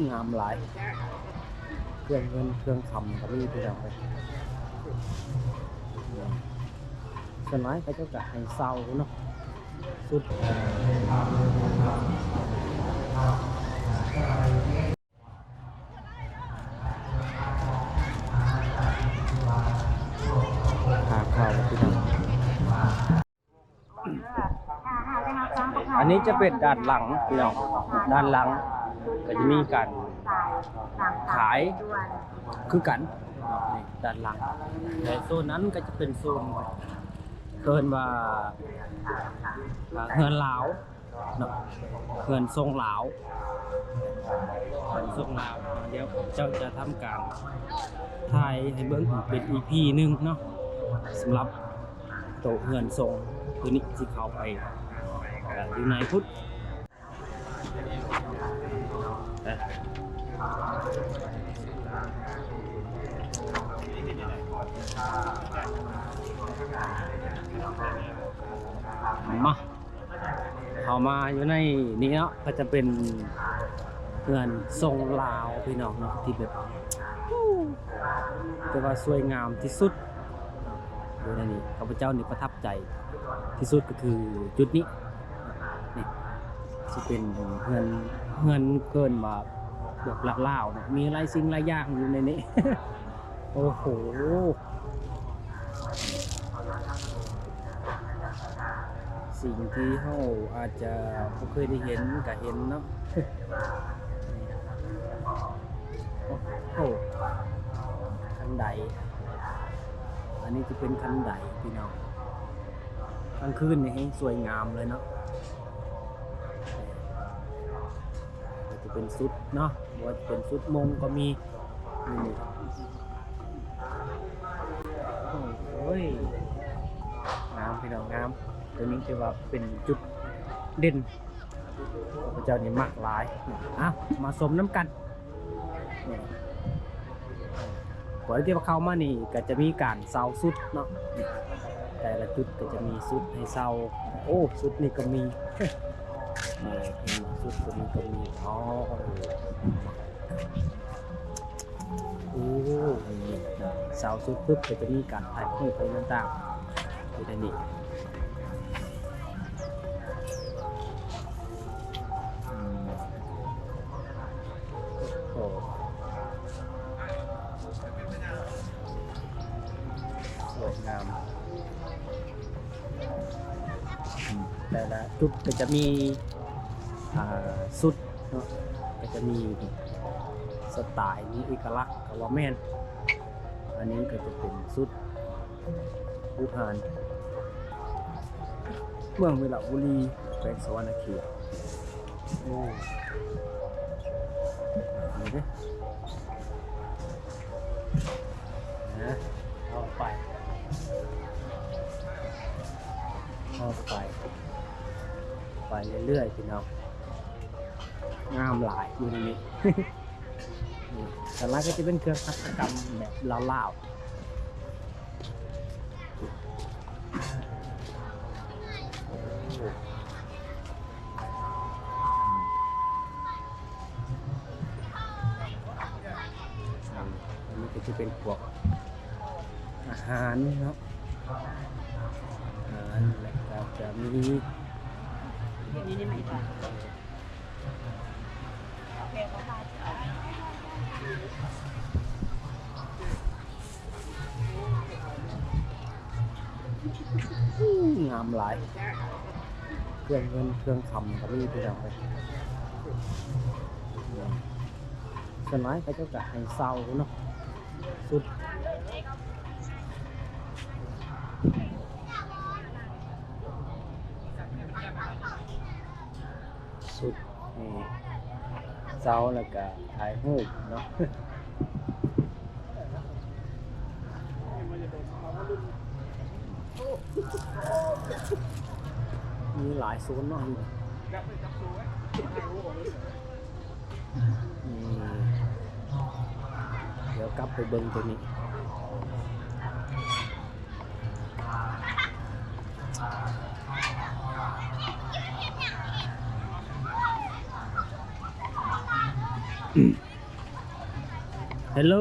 งามหลายเครื่องเงินเครื่องคำก็มีพี่น้องเลยส่วนน้อยก็จะกะให้เศร้าเนาะสุดหาข่าวพี่น้องอันนี้จะเป็นด้านหลังพี่น้องด้านหลังก็จะมีการขายคือกันนี่ด้านหลังในโซนนั้นก็จะเป็นโซนเกินว่าเฮือนลาวเนาะเฮือนทรงลาวเฮือนทรงลาวเดี๋ยวเจ้าจะทำการถ่ายให้เบิ่งเป็น EP หนึ่งเนาะสำหรับโตเฮือนทรงตัวนี้ที่เข้าไปอยู่ในพุทธมาเข้ามาอยู่ในนี้เนาะก็จะเป็นเฮือนทรงลาวพี่น้องเนาะที่แบบแต่ว่าสวยงามที่สุดอยู่ในนี้ข้าพเจ้านี่ประทับใจที่สุดก็คือจุดนี้นี่จะเป็นเฮือนเกินมาแบบละล่าวมีหลายสิ่งหลายอย่างอยู่ในนี้ โอ้โหสิ่งที่เราอาจจะไม่เคยได้เห็นก็เห็นเนาะ โอ้โหคันไดอันนี้จะเป็นคันไดพี่น้องกลางคืนนี่สวยงามเลยเนาะจะเป็นสุดเนาะว่าจะเป็นสุดมงก็มีนี่โอ้ยงามพี่น้องงามตัวนี้จะว่าเป็นจุดเด่นพระเจ้านี่มากหลายมาสมน้ำกันก่อนที่จะเข้ามานี่ก็จะมีการเซาสุดเนาะแต่ละจุดก็จะมีสุดให้เซาโอ้สุดนี่ก็มีสุดตัวนี้ก็มีโอ้เซาสุดปุ๊บก็จะมีการถ่ายรูปไปต่างๆอยู่ในนี้สวยงามแต่ละจุดก็จะมีสุดเนาะก็จะมีสไตล์มีเอกลักษณ์กับว่าแม่นอันนี้ก็จะเป็นสุดอุทานเมืองเวลาบุรีแขวงสวรรณเขตโอ้นี่เด้นะเอาไปเรื่อยๆพี่น้องงามหลายอยู่ในนี้ แต่ละก็จะเป็นเครื่องหัตถกรรมแบบลาวอันนี้ก็จะเป็นพวกอาหารเนาะอาหารแล้วก็จะมีงามหลายเครื่องเงินเครื่องคำก็มีพี่น้องเลยส่วนน้อยก็จะกะให้เศร้าเนาะสุดนี่เศร้าแล้วก็ถ่ายรูปเนาะมีหลายโซนเนาะเดี๋ยวกลับไปเบิ่งตัวนี้ ฮัลโหล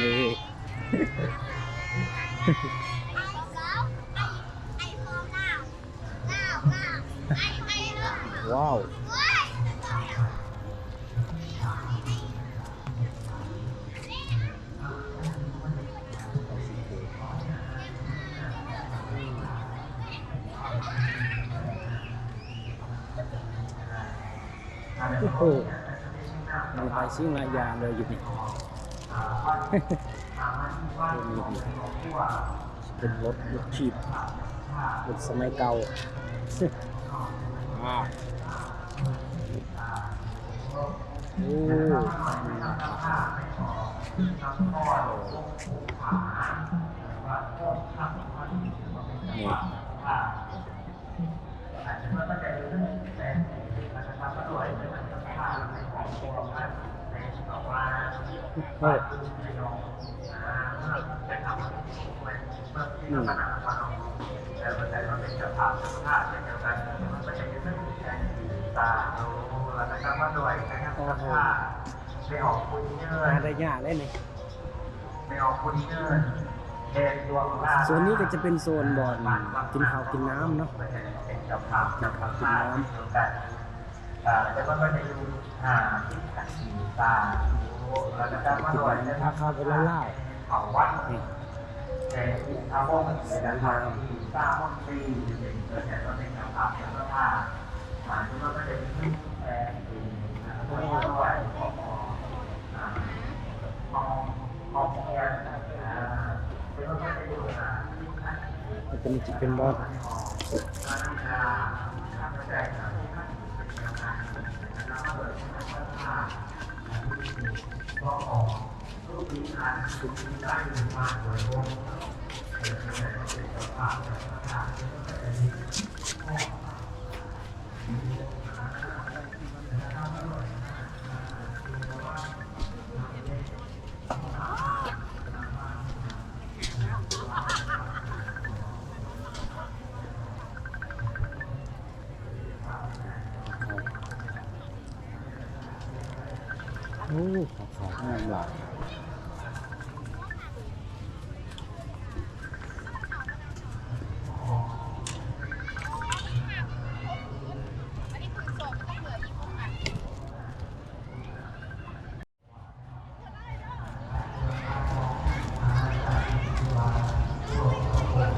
นี่ ว้าวโอ้โหมีหลายสิ่งหลายอย่างเลยอยู่นี่ เป็นรถชีพรถสมัยเก่าว้าวโอ้นี่เฮ้ยอืมโอ้โหหาได้ยากเลยนี่ส่วนนี้ก็จะเป็นโซนบ่อนกินข้าวกินน้ำเนาะกินข้าวกินน้ำแล้วก็จะดูที่ตาแล้วก็มาด้วยนะครับข้าวไปเล่าๆนี่สวยงามเป็นบอลโอ้ขาวงามหลาย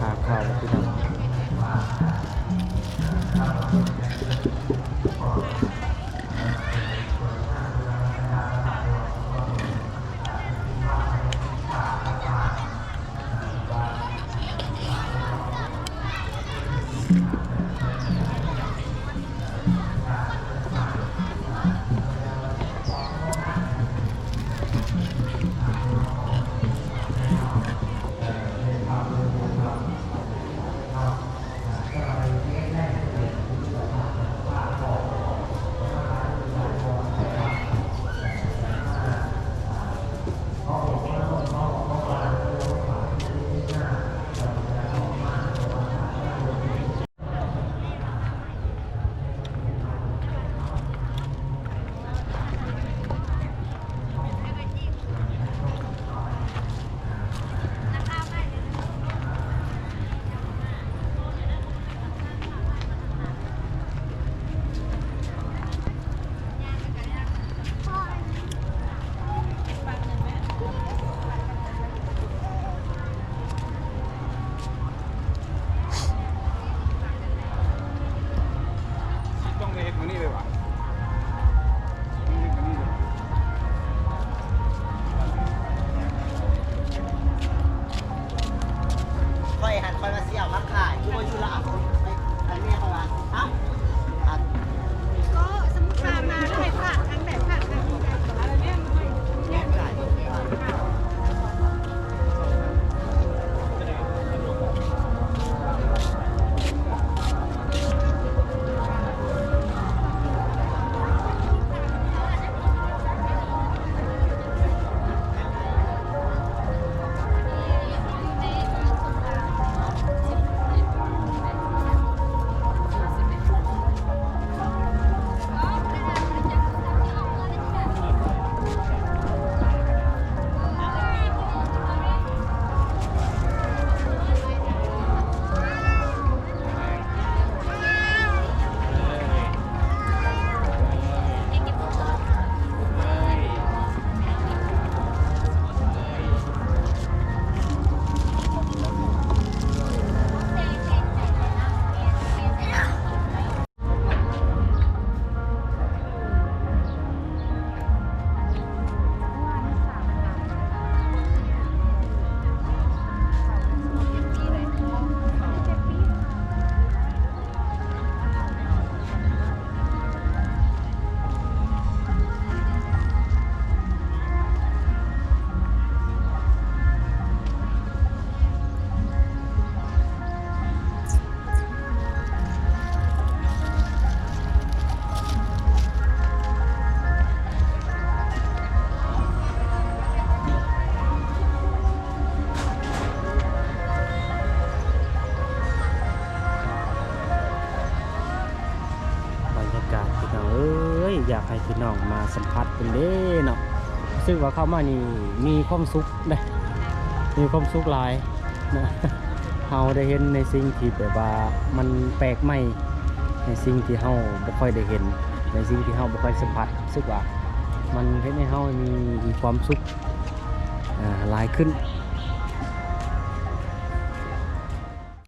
หาข่าวที่นั่น อยากให้พี่น้องมาสัมผัสเป็นเด้เนาะซึ่งว่าเข้ามานี่มีความสุขเด้มีความสุขหลายนะ เราได้เห็นในสิ่งที่แบบว่ามันแปลกใหม่ในสิ่งที่เราบ่ค่อยได้เห็นในสิ่งที่เราบ่ค่อยสัมผัสรู้สึกว่ามันเฮ็ดให้เรามีความสุขหลายขึ้น